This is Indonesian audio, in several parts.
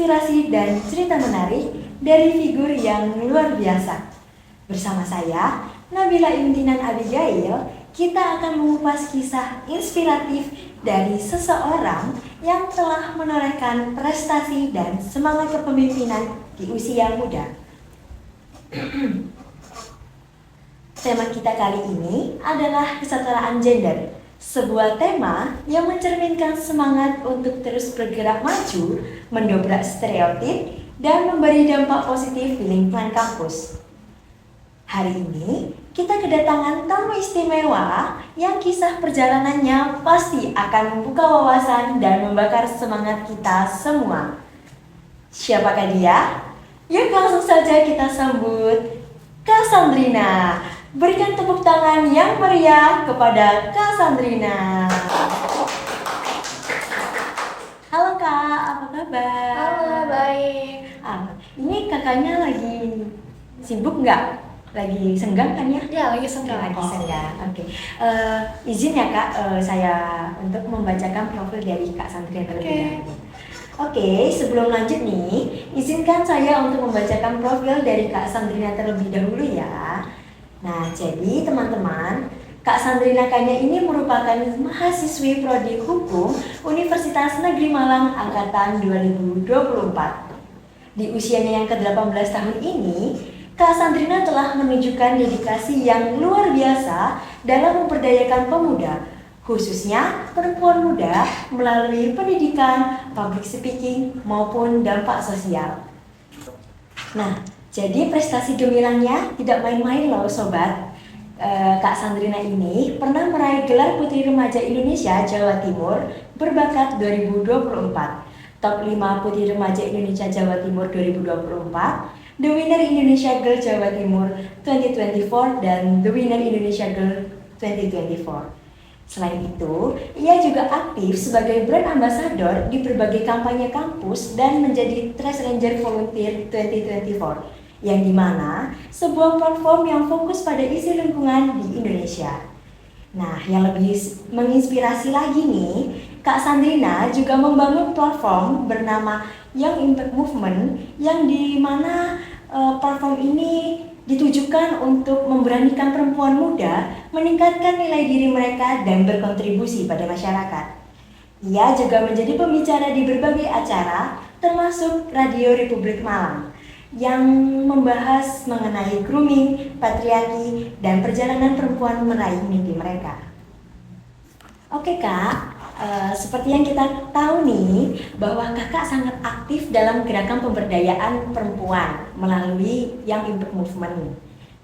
inspirasi dan cerita menarik dari figur yang luar biasa. Bersama saya, Nabila Imtinan Abigail, kita akan mengupas kisah inspiratif dari seseorang yang telah menorehkan prestasi dan semangat kepemimpinan di usia muda. Tema kita kali ini adalah kesetaraan gender, sebuah tema yang mencerminkan semangat untuk terus bergerak maju, mendobrak stereotip, dan memberi dampak positif di lingkungan kampus. Hari ini, kita kedatangan tamu istimewa yang kisah perjalanannya pasti akan membuka wawasan dan membakar semangat kita semua. Siapakah dia? Yuk langsung saja kita sambut Kak Sandrina. Berikan tepuk tangan yang meriah kepada Kak Sandrina. Halo Kak, apa kabar? Halo, baik. Ini kakaknya lagi sibuk nggak? Lagi senggang kan ya? Ya, lagi senggang. Lagi senggang. Oke. Izin ya Kak, saya untuk membacakan profil dari Kak Sandrina terlebih dahulu. Oke, sebelum lanjut nih, izinkan saya untuk membacakan profil dari Kak Sandrina terlebih dahulu ya. Nah, jadi teman-teman, Kak Sandrina Kanya ini merupakan mahasiswi Prodi Hukum Universitas Negeri Malang Angkatan 2024. Di usianya yang ke-18 tahun ini, Kak Sandrina telah menunjukkan dedikasi yang luar biasa dalam memperdayakan pemuda, khususnya perempuan muda melalui pendidikan, public speaking, maupun dampak sosial. Nah, jadi prestasi gemilangnya tidak main-main loh sobat. Kak Sandrina ini pernah meraih gelar Putri Remaja Indonesia Jawa Timur berbakat 2024, Top 5 Putri Remaja Indonesia Jawa Timur 2024, The Winner Indonesia Girl Jawa Timur 2024, dan The Winner Indonesia Girl 2024. Selain itu, ia juga aktif sebagai brand ambassador di berbagai kampanye kampus dan menjadi Trash Ranger Volunteer 2024, yang dimana sebuah platform yang fokus pada isu lingkungan di Indonesia. Nah, yang lebih menginspirasi lagi nih, Kak Sandrina juga membangun platform bernama Young Impact Movement, yang dimana platform ini ditujukan untuk memberanikan perempuan muda meningkatkan nilai diri mereka dan berkontribusi pada masyarakat. Ia juga menjadi pembicara di berbagai acara, termasuk Radio Republik Malang, yang membahas mengenai grooming, patriarki, dan perjalanan perempuan meraih mimpi mereka. Oke Kak, seperti yang kita tahu nih, bahwa kakak sangat aktif dalam gerakan pemberdayaan perempuan melalui Young Impact Movement.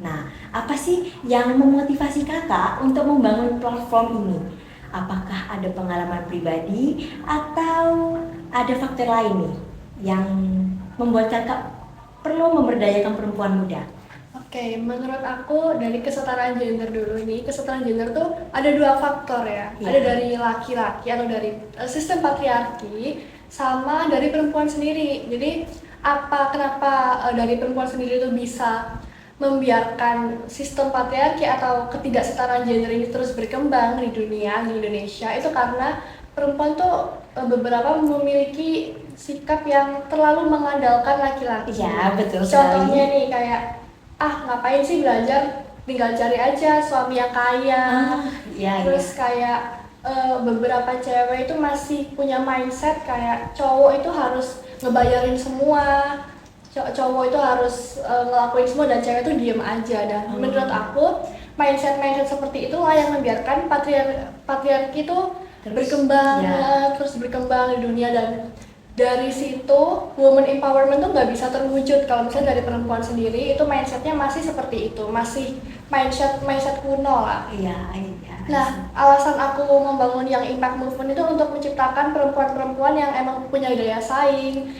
Nah, apa sih yang memotivasi kakak untuk membangun platform ini? Apakah ada pengalaman pribadi atau ada faktor lain nih yang membuat kakak perlu memberdayakan perempuan muda? Oke, menurut aku dari kesetaraan gender dulu nih, kesetaraan gender tuh ada dua faktor ya. Ada dari laki-laki atau dari sistem patriarki sama dari perempuan sendiri. Jadi kenapa dari perempuan sendiri tuh bisa membiarkan sistem patriarki atau ketidaksetaraan gender ini terus berkembang di dunia, di Indonesia, itu karena perempuan tuh beberapa memiliki sikap yang terlalu mengandalkan laki-laki. Ya, betul sekali. Contohnya nih kayak, ngapain sih belajar, tinggal cari aja suami yang kaya. Terus kayak beberapa cewek itu masih punya mindset kayak cowok itu harus ngebayarin semua, cowok itu harus ngelakuin semua dan cewek itu diem aja. Dan menurut aku mindset seperti itulah yang membiarkan patriarki itu berkembang, terus berkembang di dunia. Dan dari situ woman empowerment tuh nggak bisa terwujud kalau misalnya dari perempuan sendiri itu mindsetnya masih seperti itu, masih mindset kuno lah. Iya. Nah, alasan aku membangun Young Impact Movement itu untuk menciptakan perempuan-perempuan yang emang punya daya saing,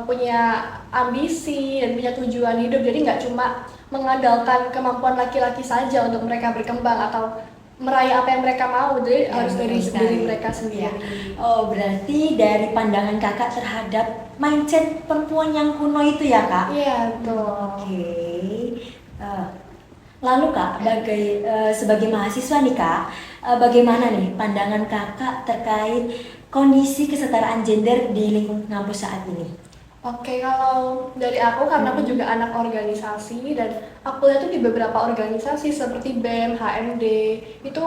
punya ambisi dan punya tujuan hidup. Jadi nggak cuma mengandalkan kemampuan laki-laki saja untuk mereka berkembang atau meraih apa yang mereka mau, jadi harus dari diri mereka sendiri. Oh, berarti dari pandangan kakak terhadap mindset perempuan yang kuno itu ya kak? Iya, betul. Oke. Lalu kak, sebagai mahasiswa nih kak, bagaimana nih pandangan kakak terkait kondisi kesetaraan gender di lingkungan kampus saat ini? Oke, kalau dari aku karena aku juga anak organisasi dan aku lihat tuh di beberapa organisasi seperti BEM, HMD itu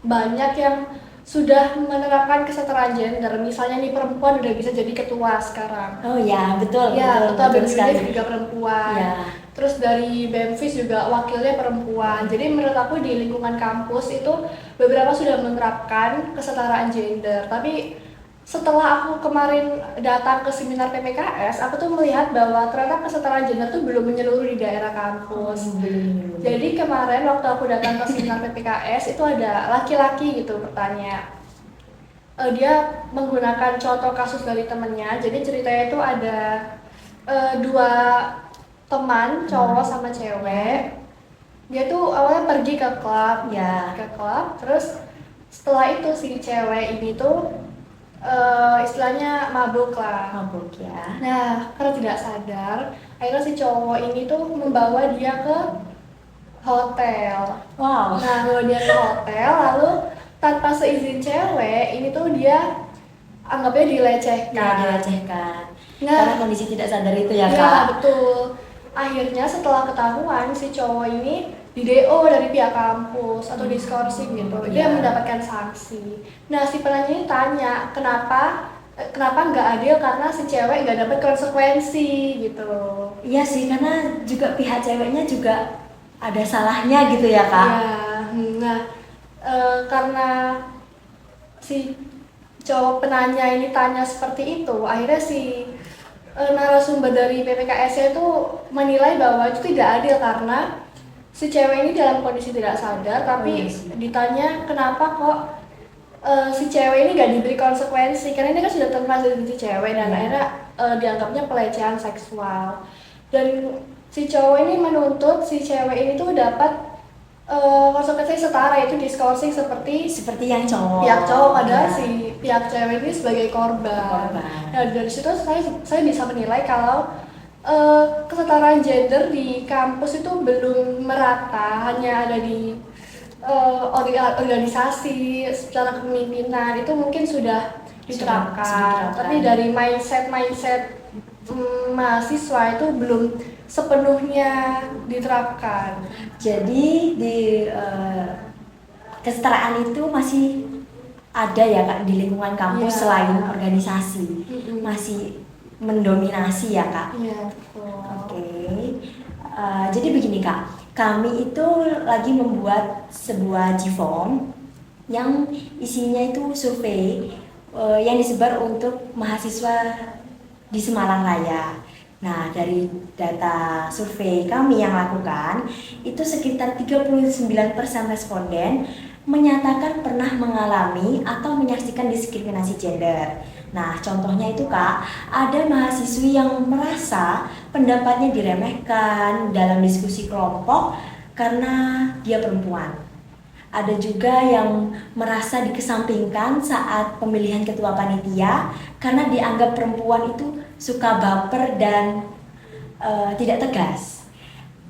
banyak yang sudah menerapkan kesetaraan gender. Misalnya nih perempuan udah bisa jadi ketua sekarang. Oh ya, betul, Ya, betul, ketua betul BEM sekali. UNIF juga perempuan. Ya, Terus dari BEMFIS juga wakilnya perempuan. Jadi menurut aku di lingkungan kampus itu beberapa sudah menerapkan kesetaraan gender. Tapi setelah aku kemarin datang ke seminar PPKS, aku tuh melihat bahwa ternyata kesetaraan gender tuh belum menyeluruh di daerah kampus. belum. Jadi kemarin waktu aku datang ke seminar PPKS itu ada laki-laki gitu bertanya. Dia menggunakan contoh kasus dari temennya. Jadi ceritanya itu ada dua teman cowok sama cewek. Dia tuh awalnya pergi ke klub, Ya, terus setelah itu si cewek ini tuh istilahnya mabuk lah. mabuk ya. Nah, karena tidak sadar, akhirnya si cowok ini tuh membawa dia ke hotel. Wow. Nah, bawa dia ke hotel, lalu tanpa seizin cewek, ini tuh dia anggapnya dilecehkan. Ya, dilecehkan. Nah, Karena kondisi tidak sadar itu ya, iya, Kak. betul. Akhirnya setelah ketahuan si cowok ini di DO dari pihak kampus atau diskorsing gitu, dia Iya. mendapatkan sanksi. Nah si penanya ini tanya kenapa nggak adil karena si cewek nggak dapat konsekuensi gitu. Iya sih, karena juga pihak ceweknya juga ada salahnya gitu ya, Kak. Ya, nah karena si cowok penanya ini tanya seperti itu, akhirnya si narasumber dari PPKS itu menilai bahwa itu tidak adil karena si cewek ini dalam kondisi tidak sadar, tapi ditanya kenapa kok si cewek ini gak diberi konsekuensi karena ini kan sudah termasuk si cewek dan akhirnya dianggapnya pelecehan seksual. Dan si cowok ini menuntut si cewek ini tuh dapat konsekuensi setara, itu diskorsing seperti yang cowok. Pihak cowok padahal Ya. si pihak cewek ini sebagai korban. Nah dari situ saya bisa menilai kalau kesetaraan gender di kampus itu belum merata, hanya ada di organisasi secara kepemimpinan itu mungkin sudah diterapkan, tapi dari mindset mahasiswa itu belum sepenuhnya diterapkan. Jadi di kesetaraan itu masih ada ya, Kak, di lingkungan kampus. Iya. Selain organisasi. Masih mendominasi ya, Kak. Iya, betul. Oke. Jadi begini, Kak, kami itu lagi membuat sebuah G-form yang isinya itu survei yang disebar untuk mahasiswa di Semarang Raya. Nah, dari data survei kami yang lakukan, itu sekitar 39% responden menyatakan pernah mengalami atau menyaksikan diskriminasi gender. Nah, contohnya itu, Kak, ada mahasiswi yang merasa pendapatnya diremehkan dalam diskusi kelompok karena dia perempuan. Ada juga yang merasa dikesampingkan saat pemilihan ketua panitia karena dianggap perempuan itu suka baper dan tidak tegas.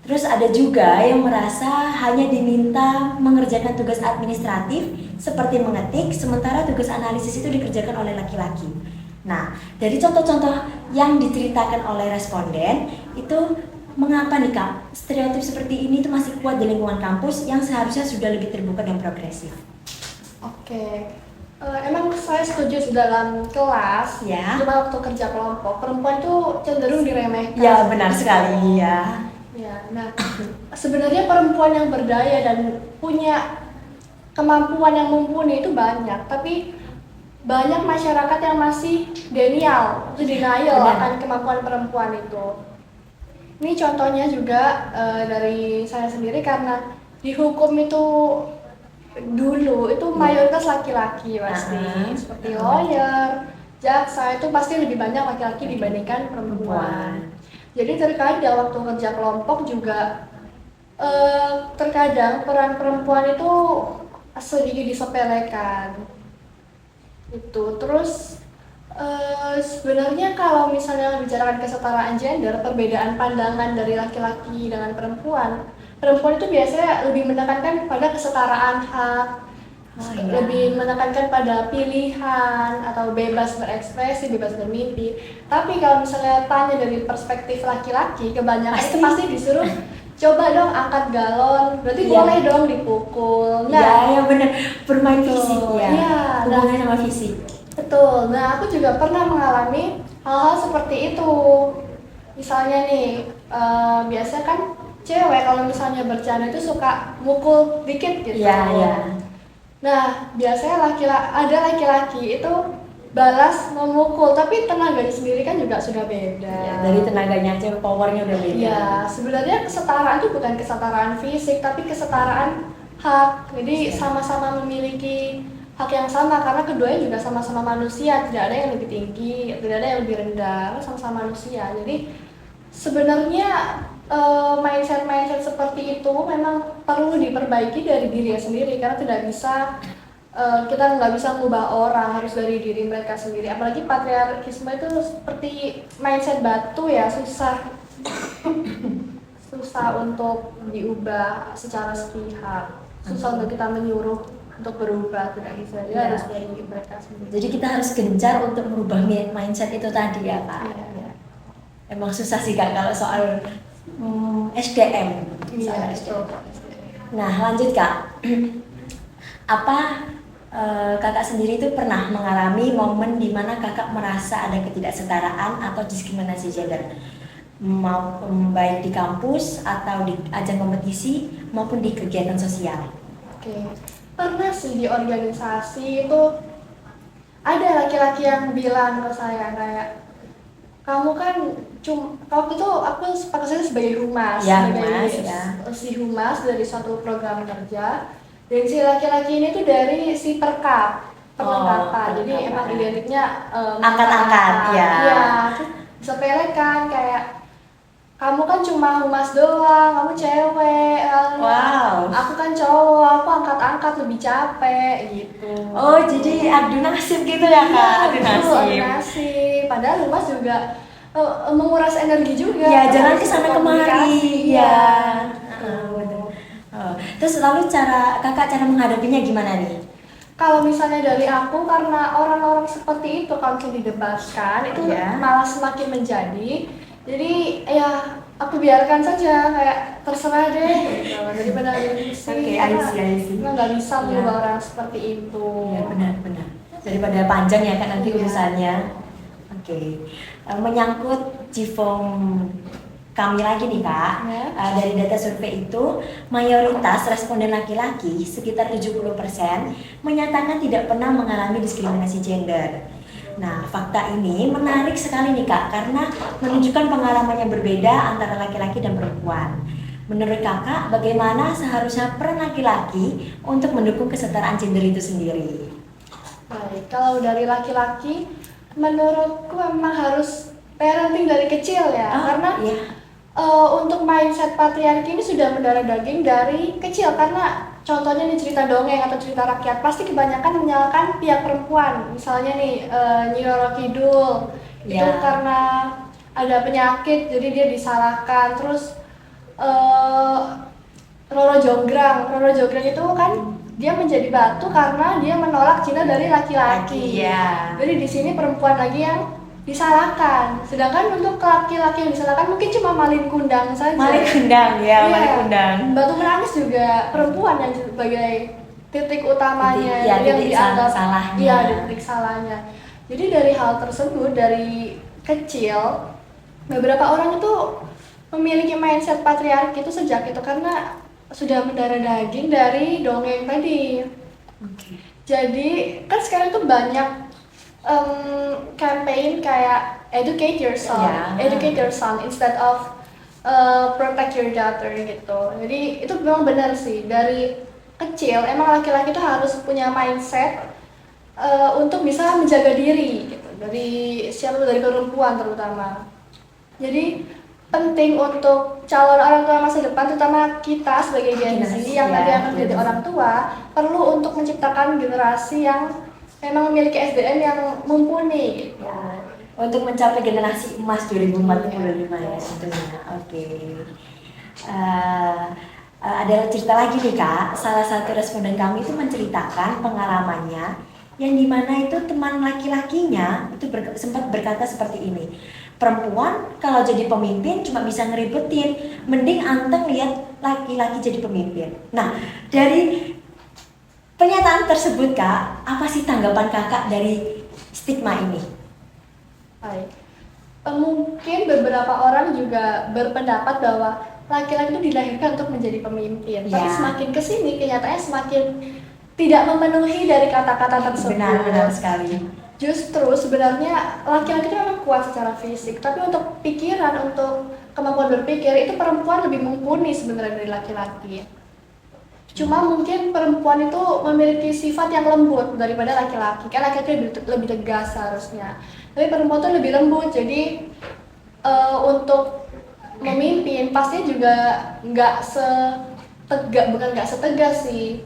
Terus ada juga yang merasa hanya diminta mengerjakan tugas administratif seperti mengetik, sementara tugas analisis itu dikerjakan oleh laki-laki. Nah, dari contoh-contoh yang diceritakan oleh responden itu, mengapa nih, Kak, stereotip seperti ini tuh masih kuat di lingkungan kampus yang seharusnya sudah lebih terbuka dan progresif? Oke, emang saya setuju dalam kelas, Ya. cuma waktu kerja kelompok perempuan tuh cenderung diremehkan. Ya, benar sekali ya. Ya, nah sebenarnya perempuan yang berdaya dan punya kemampuan yang mumpuni itu banyak, tapi banyak masyarakat yang masih denial Benar. akan kemampuan perempuan itu. Ini contohnya juga dari saya sendiri karena di hukum itu dulu itu mayoritas laki-laki pasti, seperti lawyer, jaksa itu pasti lebih banyak laki-laki dibandingkan perempuan. Jadi terkadang waktu kerja kelompok juga terkadang peran perempuan itu sedikit disepelekan. Itu terus sebenarnya kalau misalnya bicarakan kesetaraan gender, perbedaan pandangan dari laki-laki dengan perempuan itu biasanya lebih menekankan pada kesetaraan hak, iya. Lebih menekankan pada pilihan atau bebas berekspresi, bebas bermimpi. Tapi kalau misalnya tanya dari perspektif laki-laki, kebanyakan itu pasti disuruh coba dong angkat galon, berarti boleh dong dipukul. Iya, benar, bermain fisik ya. Iya, hubungannya sama fisik. Betul. Nah, aku juga pernah mengalami hal-hal seperti itu. Misalnya nih, biasanya kan cewek kalau misalnya bercanda itu suka mukul dikit gitu. Iya. Nah, biasanya ada laki-laki itu balas memukul, tapi tenaganya sendiri kan juga sudah beda. Ya, dari tenaganya aja powernya udah beda. Ya, sebenarnya kesetaraan itu bukan kesetaraan fisik, tapi kesetaraan hak. Jadi sama-sama memiliki hak yang sama karena keduanya juga sama-sama manusia, tidak ada yang lebih tinggi, tidak ada yang lebih rendah, sama-sama manusia. Jadi sebenarnya mindset seperti itu memang perlu diperbaiki dari diri sendiri karena tidak bisa kita nggak bisa mengubah orang, harus dari diri mereka sendiri. Apalagi patriarkisme itu seperti mindset batu ya, susah untuk diubah secara sepihak, susah untuk kita menyuruh untuk berubah, tidak bisa, harus dari mereka sendiri. Jadi kita harus gencar untuk merubah mindset itu tadi ya Kak. Iya. Emang susah sih Kak kalau soal SDM. Iya, itu. Nah lanjut Kak, apa kakak sendiri itu pernah mengalami momen di mana kakak merasa ada ketidaksetaraan atau diskriminasi gender, maupun baik di kampus atau di ajang kompetisi maupun di kegiatan sosial? Oke, pernah sih di organisasi itu ada laki-laki yang bilang ke saya kayak, kamu kan waktu itu aku pakainya sebagai humas, si humas dari suatu program kerja, dan si laki-laki ini tuh dari si perlengkapan, jadi emang identiknya angkat-angkat ya. Iya, sepelekan kayak kamu kan cuma humas doang, kamu cewek, aku kan cowok, aku angkat-angkat lebih capek gitu. Oh jadi adu nasib gitu ya Kak? Adu nasib. Padahal humas juga menguras energi juga. Ya jalan kesana kemari. Ya. Terus lalu kakak cara menghadapinya gimana nih? Kalau misalnya dari aku, karena orang-orang seperti itu kalau didebatkan itu malah semakin menjadi. Jadi ya aku biarkan saja, kayak terserah deh gitu, daripada diskusi. I see. Nggak bisa mengubah orang seperti itu. Ya benar. Daripada panjang ya kan nanti urusannya. Oke. Menyangkut Jifong kami lagi nih Kak, dari data survei itu mayoritas responden laki-laki sekitar 70% menyatakan tidak pernah mengalami diskriminasi gender. Nah, fakta ini menarik sekali nih Kak, karena menunjukkan pengalaman yang berbeda antara laki-laki dan perempuan. Menurut Kakak, bagaimana seharusnya peran laki-laki untuk mendukung kesetaraan gender itu sendiri? Baik, kalau dari laki-laki, menurutku memang harus parenting dari kecil ya, karena untuk mindset patriarki ini sudah mendarah daging dari kecil, karena contohnya nih cerita dongeng atau cerita rakyat pasti kebanyakan menyalahkan pihak perempuan. Misalnya nih Nyi Roro Kidul itu karena ada penyakit jadi dia disalahkan. Terus Roro Jonggrang itu kan dia menjadi batu karena dia menolak cinta dari laki-laki. Jadi di sini perempuan lagi yang disalahkan. Sedangkan untuk laki-laki yang disalahkan mungkin cuma malin kundang saja. Malin kundang. Batu menangis juga perempuan yang sebagai titik utamanya yang dianggap titik salahnya. Jadi dari hal tersebut, dari kecil beberapa orang itu memiliki mindset patriarki itu sejak itu karena sudah mendarah daging dari dongeng tadi. Jadi kan sekarang tuh banyak campaign kayak educate your son instead of protect your daughter gitu. Jadi itu memang benar sih, dari kecil emang laki-laki itu harus punya mindset untuk bisa menjaga diri gitu, dari perempuan terutama. Jadi penting untuk calon orang tua masa depan, terutama kita sebagai Gen Z yang nanti akan menjadi orang tua, perlu untuk menciptakan generasi yang memang memiliki SDM yang mumpuni gitu. Untuk mencapai generasi emas 2045 ya tentunya. ada cerita lagi nih Kak, salah satu responden kami itu menceritakan pengalamannya yang dimana itu teman laki-lakinya itu sempat berkata seperti ini, perempuan kalau jadi pemimpin cuma bisa ngeribetin, mending anteng lihat laki-laki jadi pemimpin. Nah, dari pernyataan tersebut Kak, apa sih tanggapan Kakak dari stigma ini? Baik. Mungkin beberapa orang juga berpendapat bahwa laki-laki itu dilahirkan untuk menjadi pemimpin. Tapi semakin kesini kenyataannya semakin tidak memenuhi dari kata-kata tersebut. Benar sekali. Justru sebenarnya laki-laki itu memang kuat secara fisik, tapi untuk pikiran, untuk kemampuan berpikir itu perempuan lebih mumpuni sebenarnya dari laki-laki. Cuma mungkin perempuan itu memiliki sifat yang lembut daripada laki-laki. Kan laki-laki lebih tegas seharusnya. Tapi perempuan itu lebih lembut, jadi untuk memimpin pastinya juga bukan nggak setegas sih,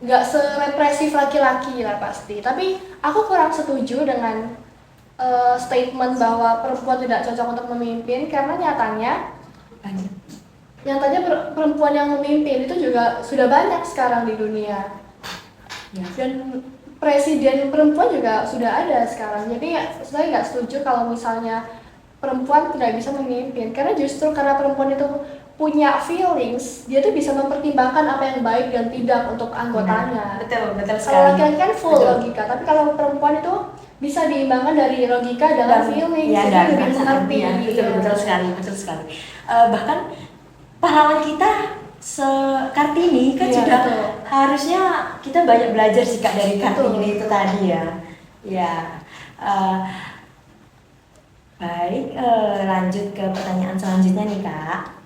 nggak serepresif laki-laki lah pasti. Tapi aku kurang setuju dengan statement bahwa perempuan tidak cocok untuk memimpin, karena nyatanya perempuan yang memimpin itu juga sudah banyak sekarang di dunia. Dan presiden perempuan juga sudah ada sekarang. Jadi saya nggak setuju kalau misalnya perempuan tidak bisa memimpin, karena justru karena perempuan itu punya feelings, dia tuh bisa mempertimbangkan apa yang baik dan tidak untuk anggotanya. Betul sekali. Kalau laki-laki kan full logika, tapi kalau perempuan itu bisa diimbangkan dari logika dengan feelings, jadi lebih mengerti. Betul sekali. Bahkan pahlawan kita Kartini kan sudah betul. Harusnya kita banyak belajar sih Kak dari Kartini itu tadi ya. Baik, lanjut ke pertanyaan selanjutnya nih Kak.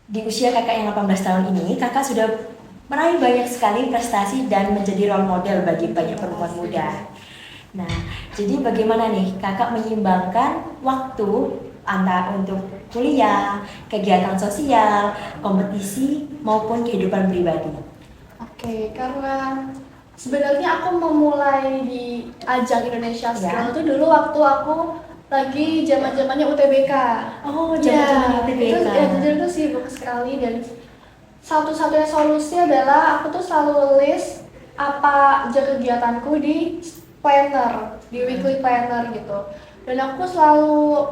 Di usia Kakak yang 18 tahun ini, Kakak sudah meraih banyak sekali prestasi dan menjadi role model bagi banyak perempuan muda. Nah, jadi bagaimana nih Kakak menyeimbangkan waktu antara untuk kuliah, kegiatan sosial, kompetisi maupun kehidupan pribadi? Oke, karena sebenarnya aku memulai di ajang Indonesia Skill itu dulu waktu aku lagi zaman-zamannya UTBK. Oh, zaman-zamannya UTBK. Itu sibuk sekali, dan satu-satunya solusi adalah aku tuh selalu list apa aja kegiatanku di planner, di weekly planner gitu. Dan aku selalu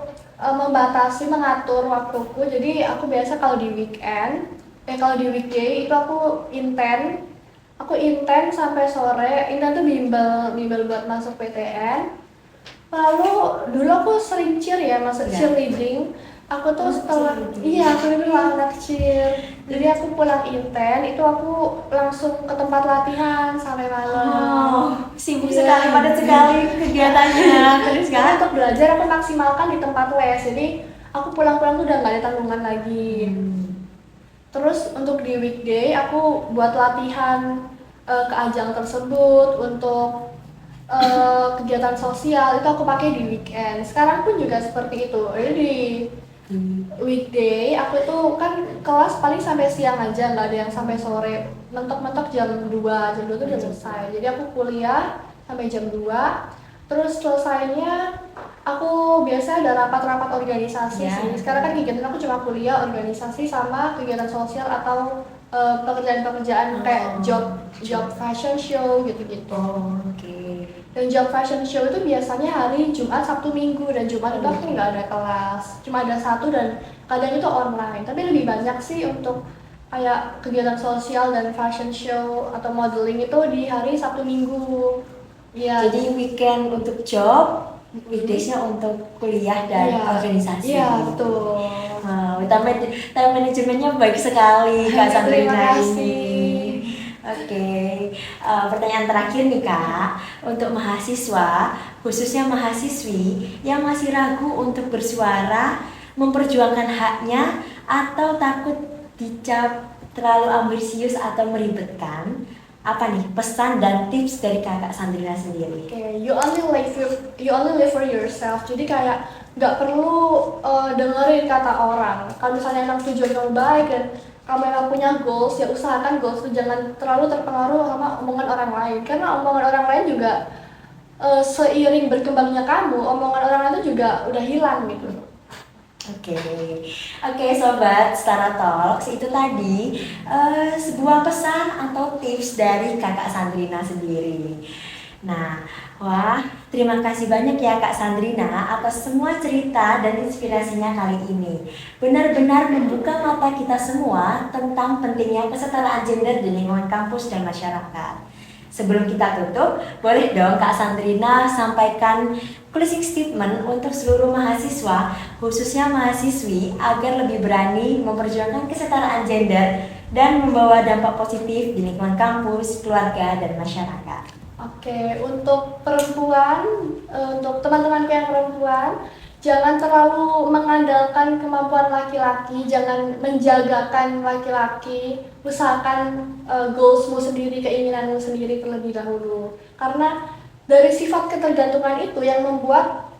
mengatur waktuku. Jadi aku biasa kalau di weekend, kalau di weekday itu aku intern sampai sore. Intern tuh bimbel buat masuk PTN. Lalu dulu aku sering masuk cheerleading. Aku tuh aku dulu anak cheer. Jadi aku pulang intern itu aku langsung ke tempat latihan sampai malam. Sibuk sekali, padat sekali kegiatannya. Terus untuk belajar aku maksimalkan di tempat les. Jadi aku pulang-pulang tuh udah nggak ada tanggungan lagi. Terus untuk di weekday aku buat latihan ke ajang tersebut. Untuk kegiatan sosial itu aku pakai di weekend. Sekarang pun juga seperti itu. Jadi di weekday aku tuh kan kelas paling sampai siang aja, nggak ada yang sampai sore. Mentok-mentok jam 2 tuh udah selesai. Jadi aku kuliah sampai jam 2. Terus selesainya aku biasa ada rapat-rapat organisasi sih. Sekarang kan kegiatan aku cuma kuliah, organisasi, sama kegiatan sosial atau pekerjaan-pekerjaan kayak job fashion show gitu-gitu. Dan job fashion show itu biasanya hari Jumat, Sabtu, Minggu, dan Jumat itu aku nggak ada kelas, cuma ada satu dan kadang itu online. Tapi lebih banyak sih untuk kayak kegiatan sosial dan fashion show atau modeling itu di hari Sabtu, Minggu. Jadi weekend untuk job, weekdays-nya untuk kuliah dan organisasi. Iya, betul. Time manajemennya baik sekali Kak Sandrina ini. Pertanyaan terakhir nih Kak, untuk mahasiswa, khususnya mahasiswi yang masih ragu untuk bersuara, memperjuangkan haknya, atau takut dicap terlalu ambisius atau meribetkan, apa nih pesan dan tips dari Kakak Sandrina sendiri? You only live for yourself. Jadi kayak nggak perlu dengerin kata orang. Kalau misalnya emang tujuan kamu baik dan kamu memang punya goals, ya usahakan goals itu jangan terlalu terpengaruh sama omongan orang lain. Karena omongan orang lain juga seiring berkembangnya kamu, omongan orang lain itu juga udah hilang gitu. Oke, oke sobat Setara Talks, itu tadi sebuah pesan atau tips dari Kakak Sandrina sendiri. Nah, wah, terima kasih banyak ya Kak Sandrina atas semua cerita dan inspirasinya kali ini. Benar-benar membuka mata kita semua tentang pentingnya kesetaraan gender di lingkungan kampus dan masyarakat. Sebelum kita tutup, boleh dong Kak Sandrina sampaikan closing statement untuk seluruh mahasiswa, khususnya mahasiswi, agar lebih berani memperjuangkan kesetaraan gender dan membawa dampak positif di lingkungan kampus, keluarga, dan masyarakat. Oke, untuk perempuan, untuk teman-temanku yang perempuan, jangan terlalu mengandalkan kemampuan laki-laki, jangan menjagakan laki-laki, usahakan goalsmu sendiri, keinginanmu sendiri terlebih dahulu. Karena dari sifat ketergantungan itu yang membuat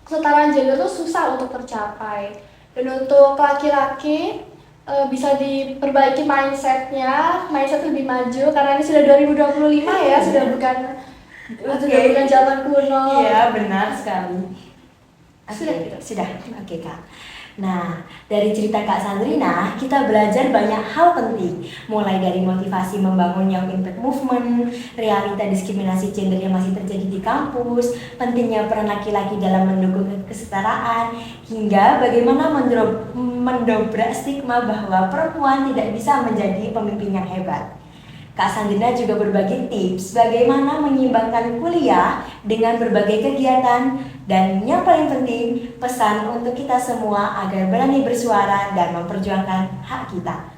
kesetaraan gender itu susah untuk tercapai. Dan untuk laki-laki, bisa diperbaiki mindset lebih maju, karena ini sudah 2025 ya, sudah bukan zaman kuno. Iya, benar sekali. Sudah. Oke, Kak. Nah, dari cerita Kak Sandrina, kita belajar banyak hal penting, mulai dari motivasi membangun Young Impact Movement, realita diskriminasi gender yang masih terjadi di kampus, pentingnya peran laki-laki dalam mendukung kesetaraan, hingga bagaimana mendobrak stigma bahwa perempuan tidak bisa menjadi pemimpin yang hebat. Kak Sandrina juga berbagi tips bagaimana menyimbangkan kuliah dengan berbagai kegiatan, dan yang paling penting, pesan untuk kita semua agar berani bersuara dan memperjuangkan hak kita.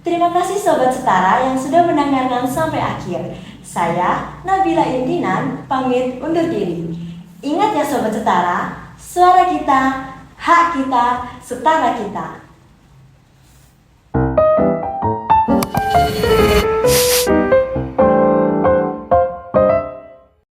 Terima kasih Sobat Setara yang sudah mendengarkan sampai akhir. Saya, Nabila Indinan, pamit undur diri. Ingat ya Sobat Setara, suara kita, hak kita, setara kita.